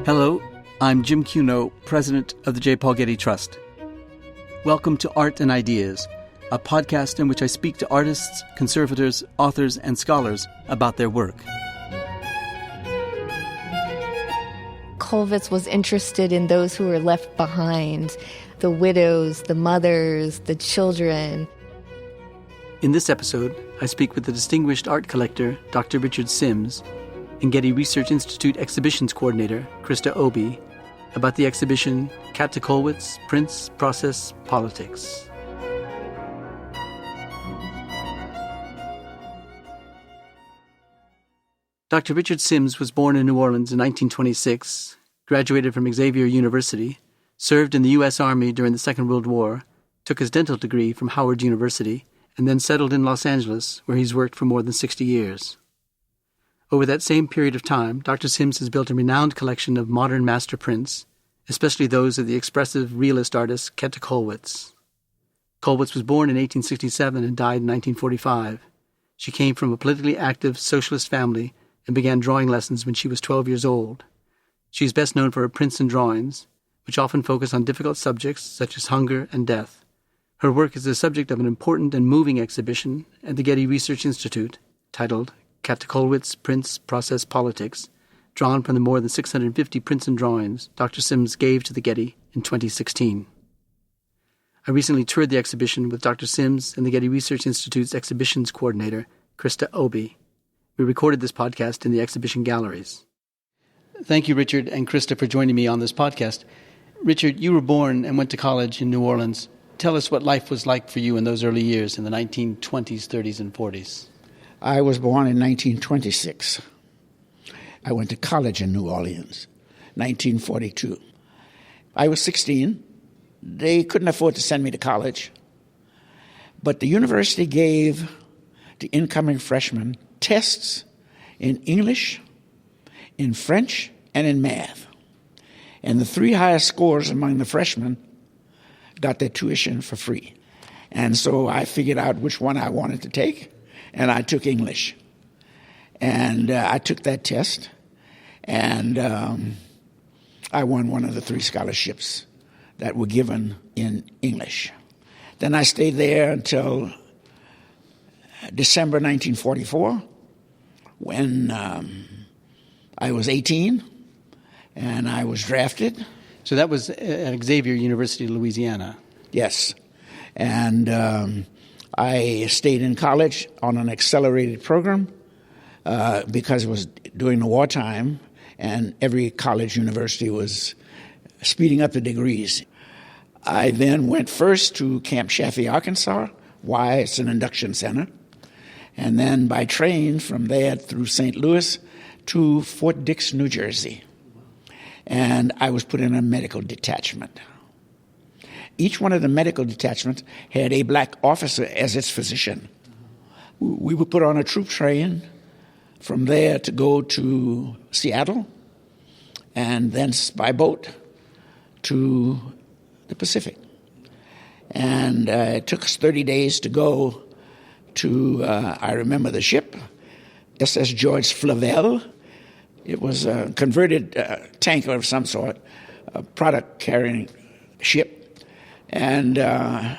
Hello, I'm Jim Cuno, president of the J. Paul Getty Trust. Welcome to Art and Ideas, a podcast in which I speak to artists, conservators, authors, and scholars about their work. Kollwitz was interested in those who were left behind, the widows, the mothers, the children. In this episode, I speak with the distinguished art collector, Dr. Richard Sims, and Getty Research Institute exhibitions coordinator, Christa Aube, about the exhibition Käthe Kollwitz, Prints, Process, Politics. Dr. Richard Sims was born in New Orleans in 1926, graduated from Xavier University, served in the U.S. Army during the Second World War, took his dental degree from Howard University, and then settled in Los Angeles, where he's worked for more than 60 years. Over that same period of time, Dr. Sims has built a renowned collection of modern master prints, especially those of the expressive realist artist Käthe Kollwitz. Kollwitz was born in 1867 and died in 1945. She came from a politically active socialist family and began drawing lessons when she was 12 years old. She is best known for her prints and drawings, which often focus on difficult subjects such as hunger and death. Her work is the subject of an important and moving exhibition at the Getty Research Institute titled Käthe Kollwitz, Prints, Process, Politics, drawn from the more than 650 prints and drawings Dr. Sims gave to the Getty in 2016. I recently toured the exhibition with Dr. Sims and the Getty Research Institute's exhibitions coordinator, Christa Aube. We recorded this podcast in the exhibition galleries. Thank you, Richard and Christa, for joining me on this podcast. Richard, you were born and went to college in New Orleans. Tell us what life was like for you in those early years in the 1920s, 30s, and 40s. I was born in 1926. I went to college in New Orleans, 1942. I was 16. They couldn't afford to send me to college, but the university gave the incoming freshmen tests in English, in French, and in math. And the three highest scores among the freshmen got their tuition for free. And so I figured out which one I wanted to take, and I took English. And I took that test, and I won one of the three scholarships that were given in English. Then I stayed there until December 1944, when I was 18, and I was drafted. So that was at Xavier University, Louisiana. Yes. And I stayed in college on an accelerated program because it was during the wartime, and every college university was speeding up the degrees. I then went first to Camp Chaffee, Arkansas. Why? It's an induction center. And then by train from there through St. Louis to Fort Dix, New Jersey. And I was put in a medical detachment. Each one of the medical detachments had a black officer as its physician. We were put on a troop train from there to go to Seattle, and thence by boat to the Pacific. And it took us 30 days to go to, I remember the ship, SS George Flavel. It was a converted tanker of some sort, a product-carrying ship. And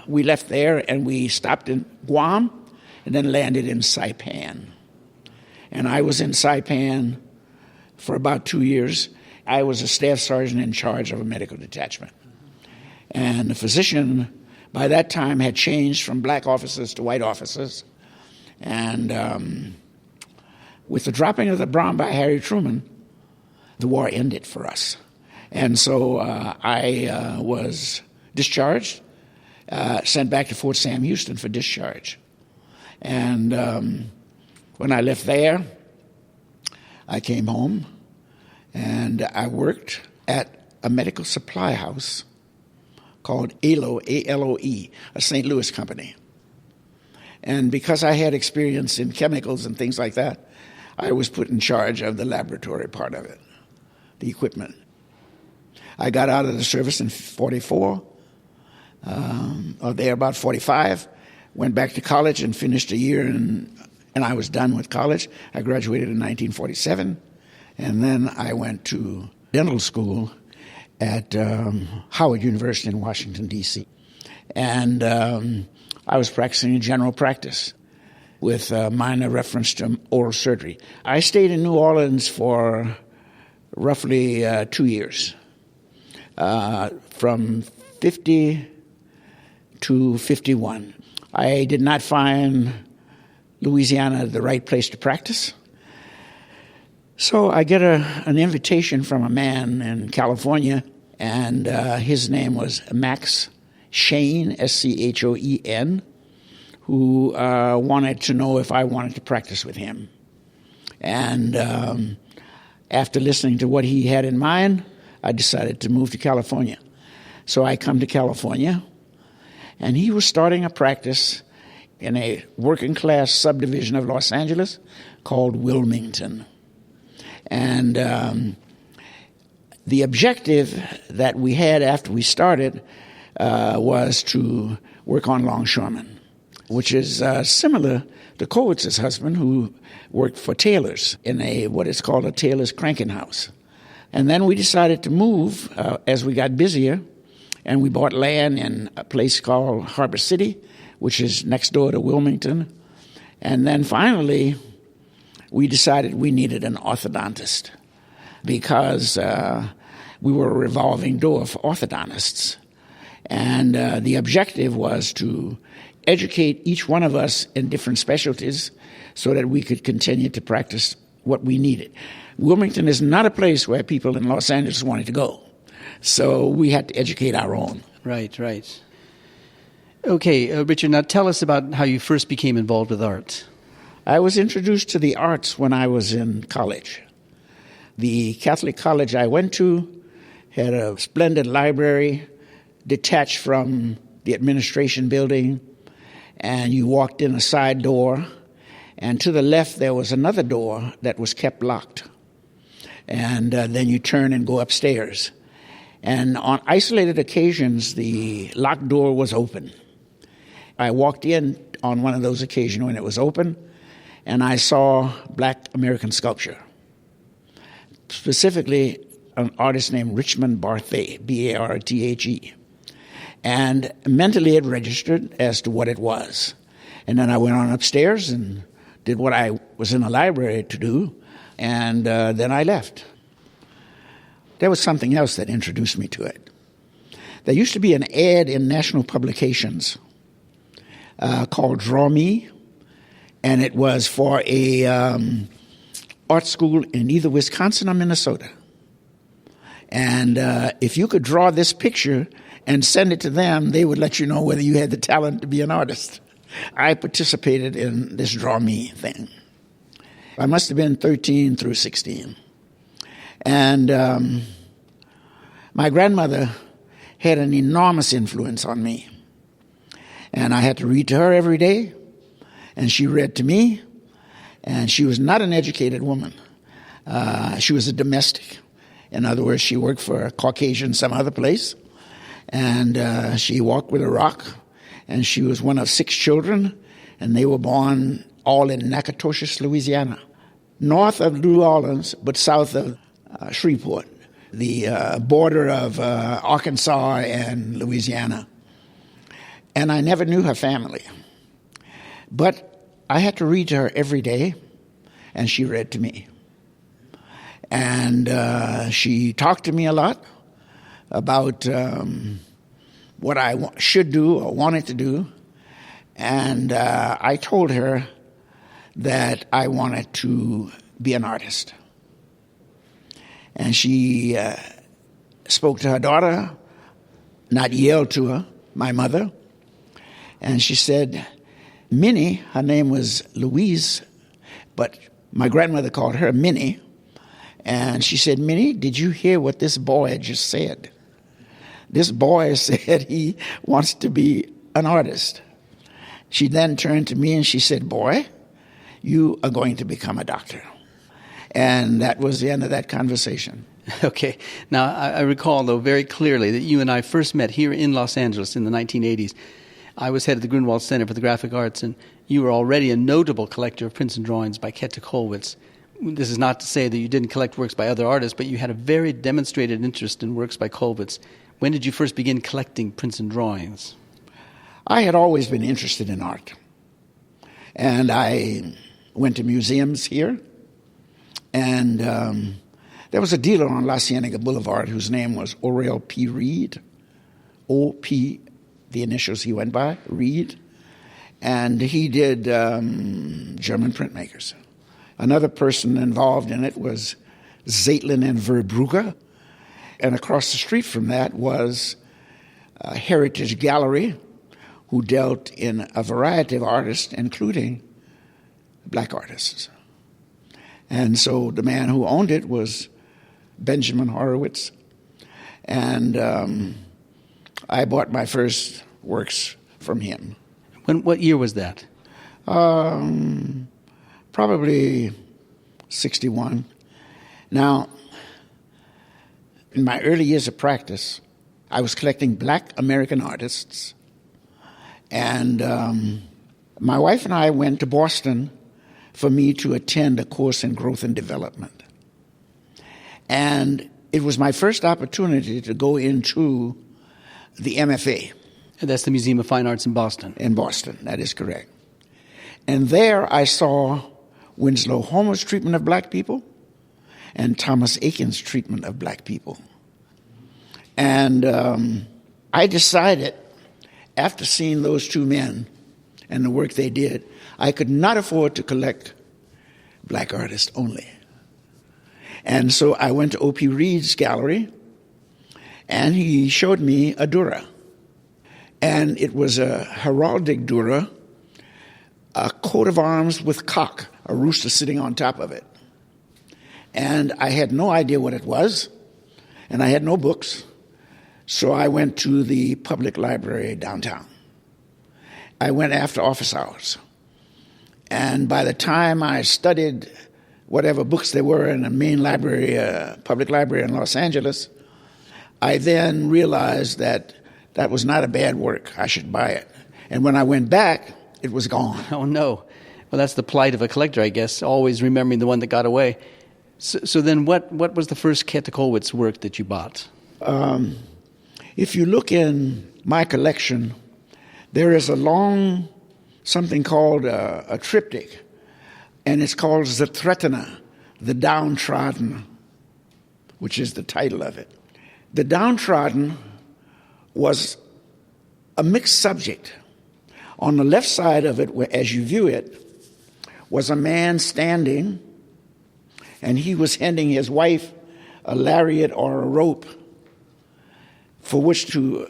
we left there, and we stopped in Guam, and then landed in Saipan. And I was in Saipan for about 2 years. I was a staff sergeant in charge of a medical detachment. And the physician, by that time, had changed from black officers to white officers. And with the dropping of the bomb by Harry Truman, the war ended for us. And so I was discharged, sent back to Fort Sam Houston for discharge. And when I left there, I came home, and I worked at a medical supply house called ALOE, A-L-O-E, a St. Louis company. And because I had experience in chemicals and things like that, I was put in charge of the laboratory part of it, the equipment. I got out of the service in 44, or there about 45, went back to college and finished a year, and I was done with college. I graduated in 1947, and then I went to dental school at Howard University in Washington, D.C. And I was practicing in general practice with minor reference to oral surgery. I stayed in New Orleans for roughly 2 years, from 50 to 51. I did not find Louisiana the right place to practice. So I get an invitation from a man in California, and his name was Max Schoen, Schoen, who wanted to know if I wanted to practice with him. And after listening to what he had in mind, I decided to move to California. So I come to California, and he was starting a practice in a working-class subdivision of Los Angeles called Wilmington. And the objective that we had after we started was to work on longshoremen, which is similar to Kollwitz's husband, who worked for tailors in what is called a tailor's cranking house. And then we decided to move as we got busier, and we bought land in a place called Harbor City, which is next door to Wilmington. And then finally, we decided we needed an orthodontist because we were a revolving door for orthodontists. And the objective was to educate each one of us in different specialties so that we could continue to practice what we needed. Wilmington is not a place where people in Los Angeles wanted to go. So we had to educate our own. Right, right. Okay, Richard, now tell us about how you first became involved with art. I was introduced to the arts when I was in college. The Catholic college I went to had a splendid library detached from the administration building, and you walked in a side door, and to the left there was another door that was kept locked. And then you turn and go upstairs. And on isolated occasions, the locked door was open. I walked in on one of those occasions when it was open, and I saw Black American sculpture, specifically an artist named Richmond Barthe, B-A-R-T-H-E. And mentally it registered as to what it was. And then I went on upstairs and did what I was in the library to do, and then I left. There was something else that introduced me to it. There used to be an ad in national publications called Draw Me, and it was for a art school in either Wisconsin or Minnesota. And if you could draw this picture and send it to them, they would let you know whether you had the talent to be an artist. I participated in this Draw Me thing. I must have been 13 through 16. And my grandmother had an enormous influence on me. And I had to read to her every day, and she read to me. And she was not an educated woman. She was a domestic. In other words, she worked for a Caucasian some other place. And she walked with a rock. And she was one of 6 children, and they were born all in Natchitoches, Louisiana, north of New Orleans, but south of Shreveport, the border of Arkansas and Louisiana. And I never knew her family. But I had to read to her every day, and she read to me. And she talked to me a lot about what I should do or wanted to do. And I told her that I wanted to be an artist. And she spoke to her daughter, not yelled to her, my mother. And she said, Minnie, her name was Louise, but my grandmother called her Minnie. And she said, Minnie, did you hear what this boy just said? This boy said he wants to be an artist. She then turned to me and she said, boy, you are going to become a doctor. And that was the end of that conversation. Okay. Now, I recall, though, very clearly that you and I first met here in Los Angeles in the 1980s. I was head of the Grunwald Center for the Graphic Arts, and you were already a notable collector of prints and drawings by Käthe Kollwitz. This is not to say that you didn't collect works by other artists, but you had a very demonstrated interest in works by Kollwitz. When did you first begin collecting prints and drawings? I had always been interested in art. And I went to museums here. And there was a dealer on La Cienega Boulevard whose name was Orel P. Reed. O.P., the initials he went by, Reed. And he did German printmakers. Another person involved in it was Zeitlin and Verbrugge. And across the street from that was a Heritage Gallery, who dealt in a variety of artists, including black artists. And so the man who owned it was Benjamin Horowitz. And I bought my first works from him. What year was that? Probably 61. Now, in my early years of practice, I was collecting black American artists. And my wife and I went to Boston for me to attend a course in growth and development. And it was my first opportunity to go into the MFA. And that's the Museum of Fine Arts in Boston. In Boston, that is correct. And there I saw Winslow Homer's treatment of black people and Thomas Aiken's treatment of black people. And I decided, after seeing those two men and the work they did, I could not afford to collect black artists only. And so I went to O.P. Reed's gallery, and he showed me a Dürer. And it was a heraldic Dürer, a coat of arms with cock, a rooster sitting on top of it. And I had no idea what it was, and I had no books, so I went to the public library downtown. I went after office hours. And by the time I studied whatever books there were in the main library, public library in Los Angeles, I then realized that that was not a bad work. I should buy it. And when I went back, it was gone. Oh, no. Well, that's the plight of a collector, I guess, always remembering the one that got away. So then what was the first Käthe Kollwitz work that you bought? If you look in my collection, there is a long, something called a triptych, and it's called Zertrettener, the Downtrodden, which is the title of it. The Downtrodden was a mixed subject. On the left side of it, as you view it, was a man standing, and he was handing his wife a lariat or a rope for which to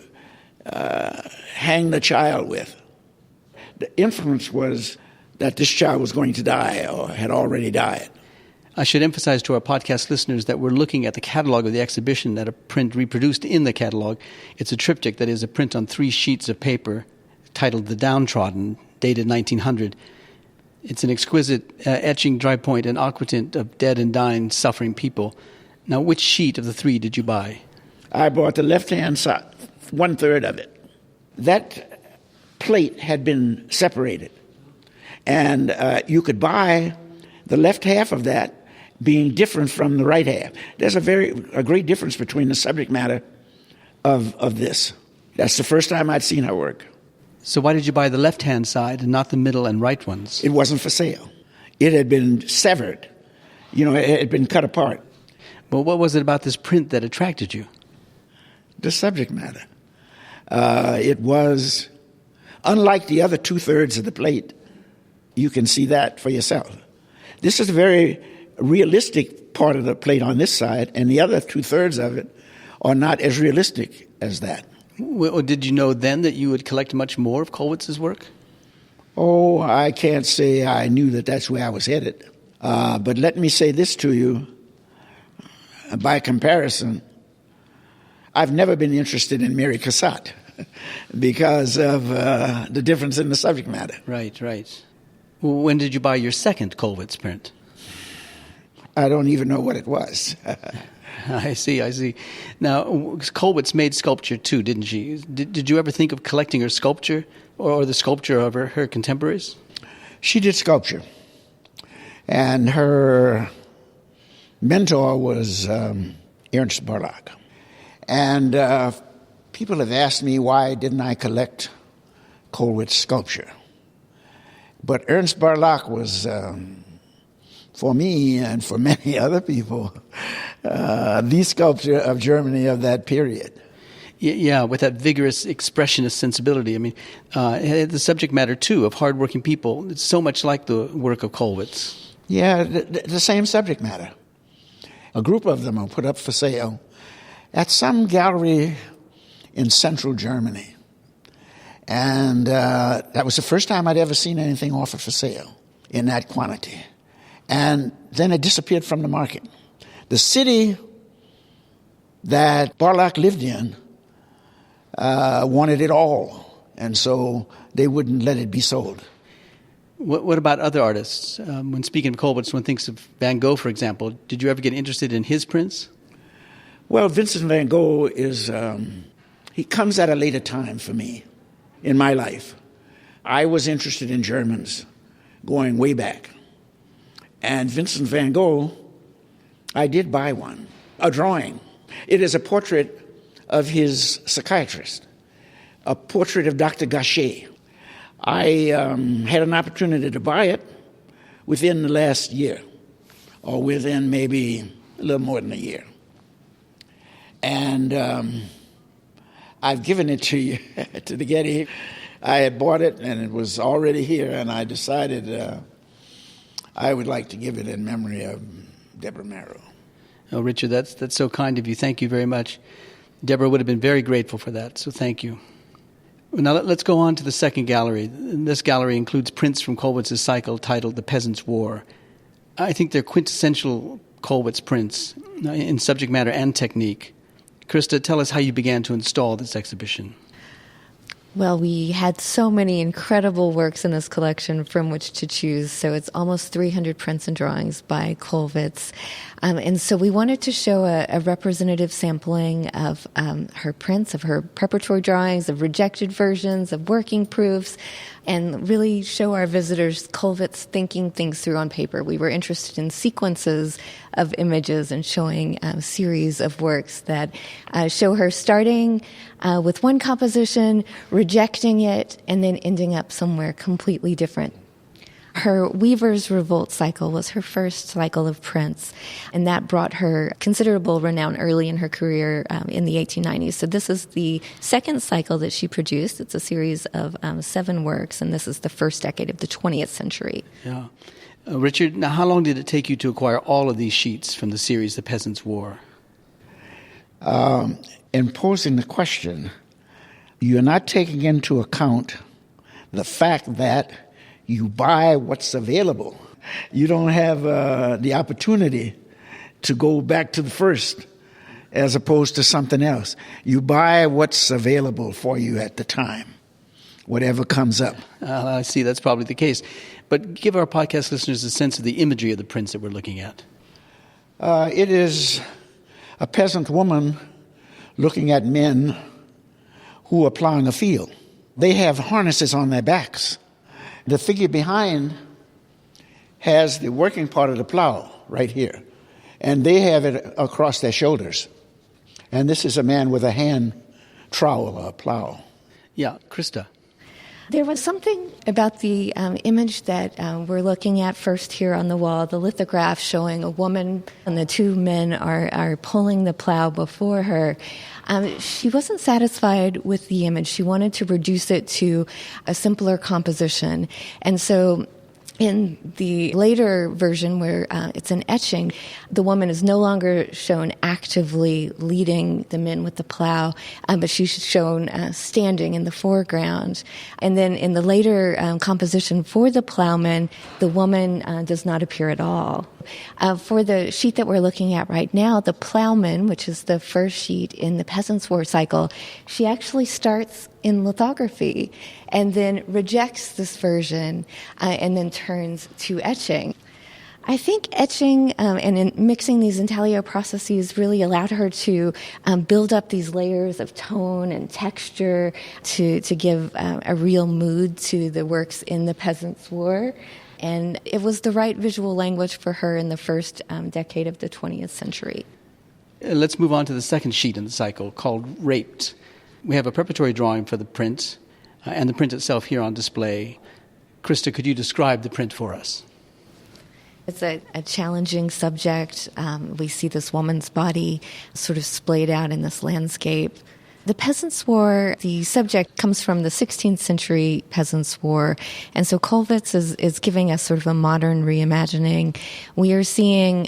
hang the child with. The inference was that this child was going to die or had already died. I should emphasize to our podcast listeners that we're looking at the catalog of the exhibition at a print reproduced in the catalog. It's a triptych, that is a print on 3 sheets of paper titled The Downtrodden, dated 1900. It's an exquisite etching, dry point, and aquatint of dead and dying, suffering people. Now, which sheet of the 3 did you buy? I bought the left-hand side, 1/3 of it. That plate had been separated, and you could buy the left half of that being different from the right half. There's a great difference between the subject matter of this. That's the first time I'd seen her work. So why did you buy the left-hand side and not the middle and right ones? It wasn't for sale. It had been severed. It had been cut apart. Well, what was it about this print that attracted you? The subject matter. It was, unlike the other 2/3 of the plate, you can see that for yourself. This is a very realistic part of the plate on this side, and the other 2/3 of it are not as realistic as that. Well, did you know then that you would collect much more of Kollwitz's work? Oh, I can't say I knew that that's where I was headed. But let me say this to you. By comparison, I've never been interested in Mary Cassatt because of the difference in the subject matter. Right. Well, when did you buy your second Kollwitz print? I don't even know what it was. I see. Now, Kollwitz made sculpture too, didn't she? Did you ever think of collecting her sculpture or the sculpture of her contemporaries? She did sculpture. And her mentor was Ernst Barlach. And people have asked me why didn't I collect Kollwitz sculpture. But Ernst Barlach was, for me and for many other people, the sculptor of Germany of that period. Yeah, with that vigorous expressionist sensibility. I mean, the subject matter, too, of hardworking people. It's so much like the work of Kollwitz. Yeah, the same subject matter. A group of them are put up for sale at some gallery in central Germany. And that was the first time I'd ever seen anything offered for sale in that quantity. And then it disappeared from the market. The city that Barlach lived in wanted it all, and so they wouldn't let it be sold. What about other artists? When speaking of Kollwitz, one thinks of Van Gogh, for example. Did you ever get interested in his prints? Well, Vincent van Gogh is, he comes at a later time for me in my life. I was interested in Germans going way back. And Vincent van Gogh, I did buy one, a drawing. It is a portrait of his psychiatrist, a portrait of Dr. Gachet. I had an opportunity to buy it within the last year, or within maybe a little more than a year. And I've given it to you, to the Getty. I had bought it, and it was already here, and I decided I would like to give it in memory of Deborah Marrow. Oh, Richard, that's so kind of you. Thank you very much. Deborah would have been very grateful for that, so thank you. Now let's go on to the second gallery. This gallery includes prints from Kollwitz's cycle titled The Peasants' War. I think they're quintessential Kollwitz prints in subject matter and technique. Christa, tell us how you began to install this exhibition. Well, we had so many incredible works in this collection from which to choose. So it's almost 300 prints and drawings by Kollwitz. And so we wanted to show a representative sampling of her prints, of her preparatory drawings, of rejected versions, of working proofs, and really show our visitors Kollwitz thinking things through on paper. We were interested in sequences of images and showing a series of works that show her starting with one composition, rejecting it, and then ending up somewhere completely different. Her Weaver's Revolt cycle was her first cycle of prints, and that brought her considerable renown early in her career in the 1890s. So this is the second cycle that she produced. It's a series of 7 works, and this is the first decade of the 20th century. Yeah. Richard, now how long did it take you to acquire all of these sheets from the series The Peasants' War? In posing the question, you're not taking into account the fact that you buy what's available. You don't have the opportunity to go back to the first as opposed to something else. You buy what's available for you at the time, whatever comes up. I see, that's probably the case. But give our podcast listeners a sense of the imagery of the prints that we're looking at. It is a peasant woman looking at men who are plowing a field. They have harnesses on their backs. The figure behind has the working part of the plow right here, and they have it across their shoulders. And this is a man with a hand trowel or plow. Yeah, Christa. There was something about the image that we're looking at first here on the wall, the lithograph showing a woman and the 2 men are pulling the plow before her. She wasn't satisfied with the image. She wanted to reduce it to a simpler composition. And so in the later version where it's an etching, the woman is no longer shown actively leading the men with the plow, but she's shown standing in the foreground. And then in the later composition for the plowman, the woman does not appear at all. For the sheet that we're looking at right now, the plowman, which is the first sheet in the Peasants' War cycle, she actually starts in lithography and then rejects this version and then turns to etching. I think etching and in mixing these intaglio processes really allowed her to build up these layers of tone and texture to give a real mood to the works in the Peasants' War. And it was the right visual language for her in the first decade of the 20th century. Let's move on to the second sheet in the cycle, called Raped. We have a preparatory drawing for the print, and the print itself here on display. Christa, could you describe the print for us? It's a challenging subject. We see this woman's body sort of splayed out in this landscape. The Peasants' War, the subject comes from the 16th century Peasants' War, and so Kollwitz is giving us sort of a modern reimagining. We are seeing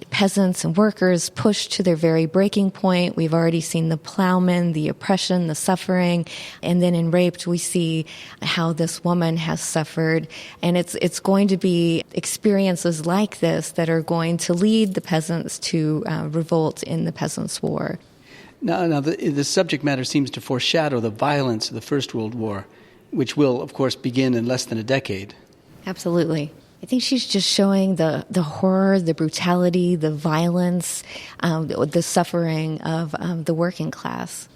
peasants and workers pushed to their very breaking point. We've already seen the plowmen, the oppression, the suffering, and then in Raped we see how this woman has suffered, and it's going to be experiences like this that are going to lead the peasants to revolt in the Peasants' War. Now the subject matter seems to foreshadow the violence of the First World War, which will, of course, begin in less than a decade. Absolutely. I think she's just showing the horror, the brutality, the violence, the suffering of the working class.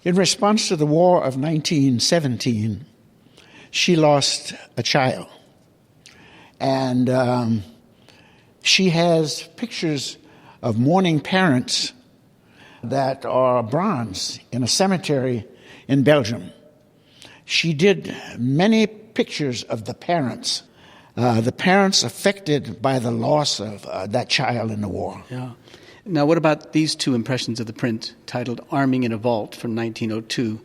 In response to the War of 1917, she lost a child. And she has pictures of mourning parents that are bronze in a cemetery in Belgium. She did many pictures of the parents affected by the loss of that child in the war. Yeah. Now, what about these two impressions of the print, titled Arming in a Vault from 1902?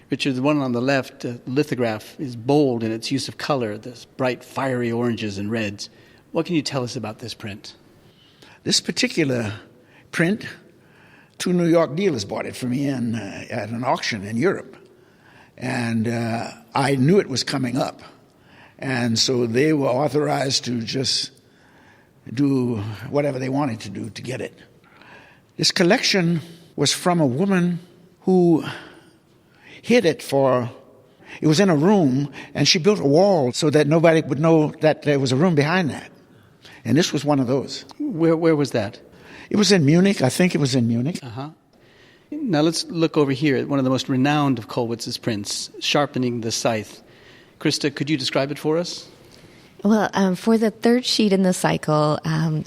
Richard, the one on the left, lithograph, is bold in its use of color, this bright, fiery oranges and reds. What can you tell us about this print? This particular print, 2 New York dealers bought it for me at an auction in Europe. And I knew it was coming up. And so they were authorized to just do whatever they wanted to do to get it. This collection was from a woman who hid it it was in a room, and she built a wall so that nobody would know that there was a room behind that. And this was one of those. Where was that? It was in Munich. I think it was in Munich. Uh-huh. Now let's look over here at one of the most renowned of Kollwitz's prints, Sharpening the Scythe. Christa, could you describe it for us? Well, for the third sheet in the cycle,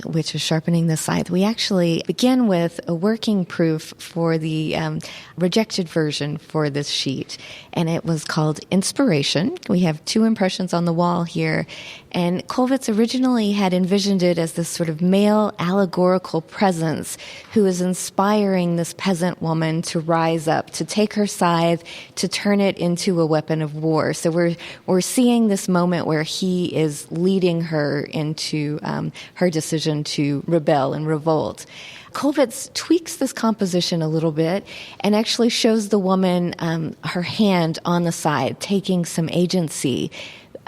which is Sharpening the Scythe, we actually begin with a working proof for the rejected version for this sheet, and it was called Inspiration. We have 2 impressions on the wall here, and Kollwitz originally had envisioned it as this sort of male allegorical presence who is inspiring this peasant woman to rise up, to take her scythe, to turn it into a weapon of war. So we're seeing this moment where he is leading her into her decision to rebel and revolt. Kollwitz tweaks this composition a little bit and actually shows the woman her hand on the side, taking some agency.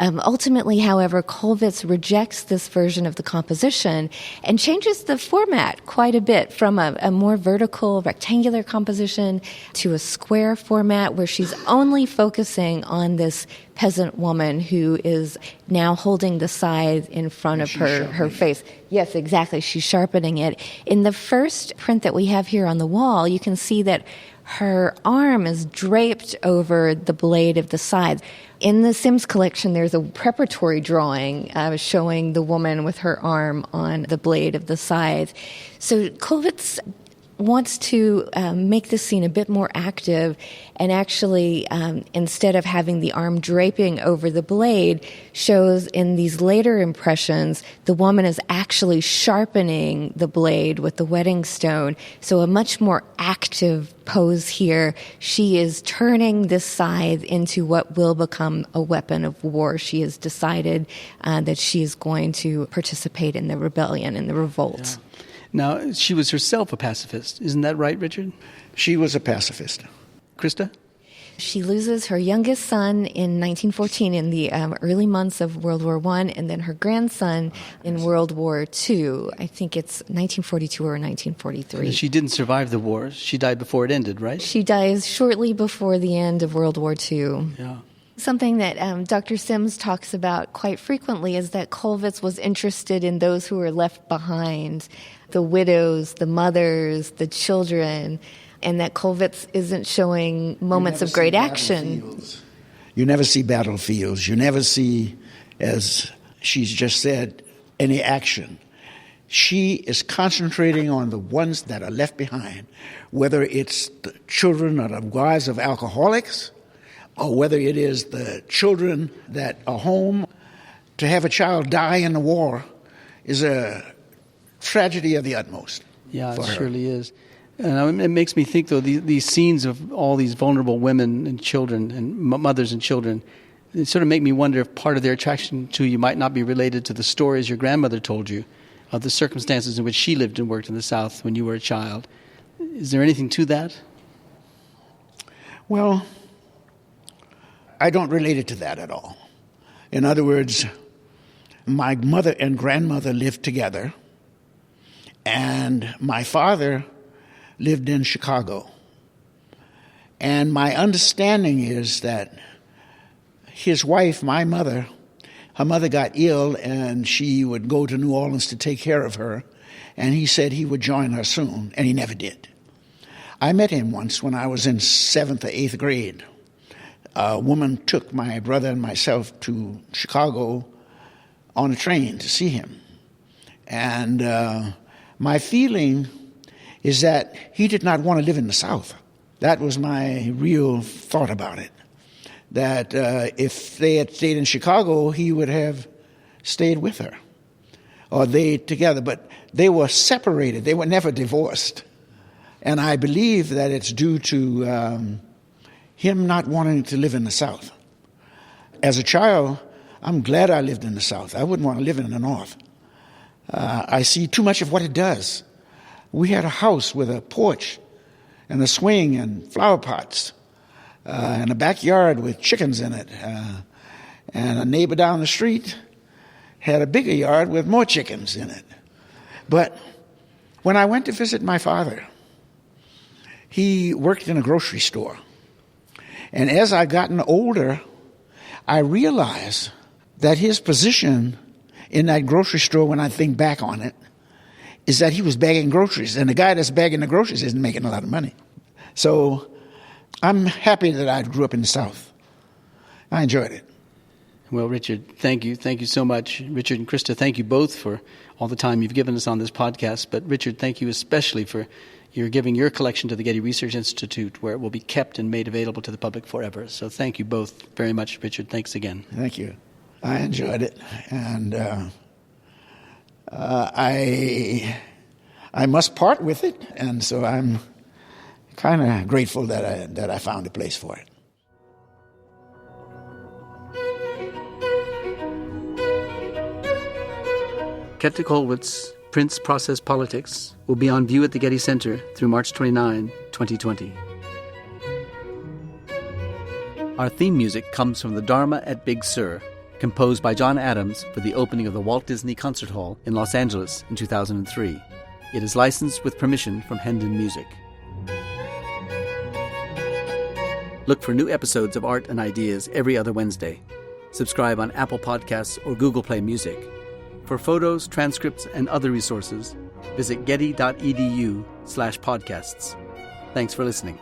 Ultimately, however, Kollwitz rejects this version of the composition and changes the format quite a bit from a more vertical, rectangular composition to a square format where she's only focusing on this peasant woman who is now holding the scythe in front of her face. Yes, exactly. She's sharpening it. In the first print that we have here on the wall, you can see that her arm is draped over the blade of the scythe. In the Sims collection, there's a preparatory drawing showing the woman with her arm on the blade of the scythe. So Kollwitz wants to make this scene a bit more active and actually, instead of having the arm draping over the blade, shows in these later impressions the woman is actually sharpening the blade with the whetting stone. So a much more active pose here. She is turning this scythe into what will become a weapon of war. She has decided that she is going to participate in the rebellion and the revolt. Yeah. Now, she was herself a pacifist. Isn't that right, Richard? She was a pacifist. Christa? She loses her youngest son in 1914 in the early months of World War I, and then her grandson in World War II. I think it's 1942 or 1943. She didn't survive the war. She died before it ended, right? She dies shortly before the end of World War II. Yeah. Something that Dr. Sims talks about quite frequently is that Kollwitz was interested in those who were left behind, the widows, the mothers, the children, and that Kollwitz isn't showing moments of great action. You never see battlefields. You never see, as she's just said any action. She is concentrating on the ones that are left behind, whether it's the children or the wives of alcoholics, or whether it is the children that are home. To have a child die in the war is a tragedy of the utmost. Yeah, it surely is. And it makes me think, though, these scenes of all these vulnerable women and children and mothers and children, it sort of make me wonder if part of their attraction to you might not be related to the stories your grandmother told you of the circumstances in which she lived and worked in the South when you were a child. Is there anything to that? Well, I don't relate it to that at all. In other words, my mother and grandmother lived together, and my father lived in Chicago. And my understanding is that his wife, my mother, her mother got ill, and she would go to New Orleans to take care of her, and he said he would join her soon, and he never did. I met him once when I was in 7th or 8th grade. A woman took my brother and myself to Chicago on a train to see him. And my feeling is that he did not want to live in the South. That was my real thought about it. That if they had stayed in Chicago, he would have stayed with her, or they together. But they were separated. They were never divorced. And I believe that it's due to him not wanting to live in the South. As a child, I'm glad I lived in the South. I wouldn't want to live in the North. I see too much of what it does. We had a house with a porch and a swing and flower pots, and a backyard with chickens in it. And a neighbor down the street had a bigger yard with more chickens in it. But when I went to visit my father, he worked in a grocery store. And as I've gotten older, I realized that his position in that grocery store, when I think back on it, is that he was bagging groceries. And the guy that's bagging the groceries isn't making a lot of money. So I'm happy that I grew up in the South. I enjoyed it. Well, Richard, thank you. Thank you so much. Richard and Christa, thank you both for all the time you've given us on this podcast. But Richard, thank you especially for your giving your collection to the Getty Research Institute, where it will be kept and made available to the public forever. So thank you both very much, Richard. Thanks again. Thank you. I enjoyed it. And I must part with it. And so I'm kind of grateful that I found a place for it. Käthe Kollwitz, Prince Process Politics, will be on view at the Getty Center through March 29, 2020. Our theme music comes from the Dharma at Big Sur, composed by John Adams for the opening of the Walt Disney Concert Hall in Los Angeles in 2003. It is licensed with permission from Hendon Music. Look for new episodes of Art and Ideas every other Wednesday. Subscribe on Apple Podcasts or Google Play Music. For photos, transcripts, and other resources, visit getty.edu/podcasts. Thanks for listening.